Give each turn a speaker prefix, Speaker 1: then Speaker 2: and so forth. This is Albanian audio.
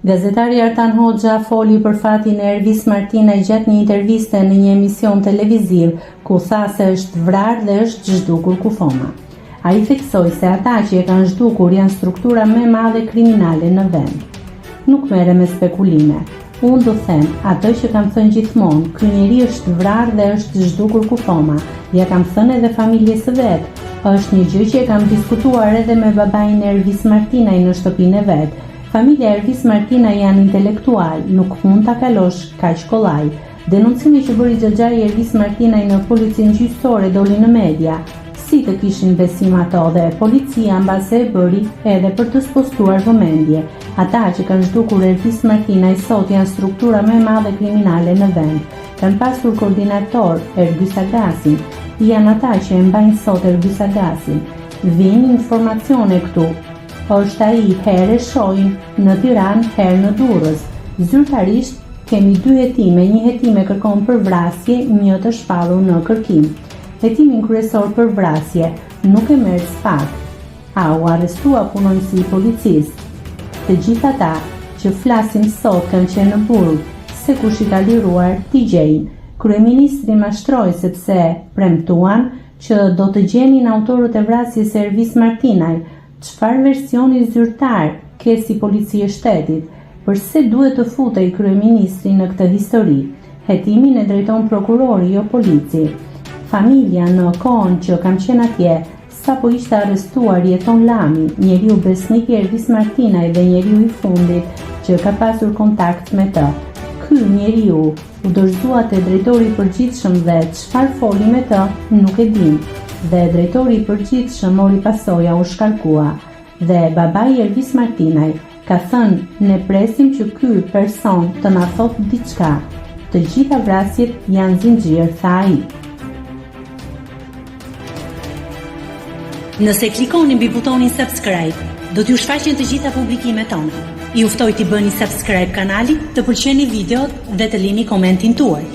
Speaker 1: Gazetari Artan Hoxha foli për fatin e Ervis Martinaj gjatë një interviste në një emision televiziv ku tha se është vrarë dhe është zhdukur kufoma. Ai theksoi se ata që e kanë zhdukur janë struktura më e madhe kriminale në vend. Nuk merre me spekulime. Unë do them atë që kam thënë gjithmonë, ky njeri është vrarë dhe është zhdukur kufoma. Ja kam thënë edhe familjes së vet. Është një gjë që e kam diskutuar edhe me babain e Ervis Martinaj në shtëpinë e vet. Familja Ervis Martinaj janë intelektual, nuk mund ta kalosh kaq kollaj. Denoncimi që bëri xhaxhai Ervis Martinaj në policinë gjyqësore doli në media. Si të kishin besim ato dhe policia mbase e bëri edhe për të spostuar vëmendje. Ata që kanë zhdukur Ervis Martinaj sot janë struktura më e madhe kriminale në vend. Kanë pasur koordinator Ergys Agasin. Janë ata që e mbajnë sot Ergys Agasin. Vini informacione këtu. Është ai herë e shohin në Tiranë, herë në Durrës. Zyrtarisht kemi 2 hetime, një hetime kërkon për vrasje, një të shpallur në kërkim. Hetimin kryesor për vrasje nuk e merr spak. U arrestua punonësi i policisë. Të gjithë ata që flasin sot kanë qenë në burg, se kush i ka liruar t'i gjejnë. Kryeministri mashtroi sepse premtuan që do të gjenin autorët e vrasjes së Ervis Martinaj. Çfarë versioni zyrtar ke si policia e shtetit? Përse duhet të futej kryeministri në këtë histori? Hetimin e drejton prokurori, jo polici. Familja në kohën që kam qenë atje, sapo ishte arrestuar Jeton Lami, njeriu besnik i Ervis Martinaj dhe njeriu i fundit që ka pasur kontakt me të. Ky njeriu u dorëzua te drejtori i përgjithshëm dhe çfarë foli me të nuk e dim. Dhe drejtori i përgjithshëm mori pasoja, u shkarkua. Dhe babai i Ervis Martinaj ka thënë ne presim që ky person të na thotë diçka. Të gjitha vrasjet janë zinxhir, tha ai.
Speaker 2: Nëse klikoni mbi butonin subscribe, do t'ju shfaqen të gjitha publikimet tona. Ju ftoj t'i bëni subscribe kanalit, të pëlqeni videot dhe të lini komentin tuaj.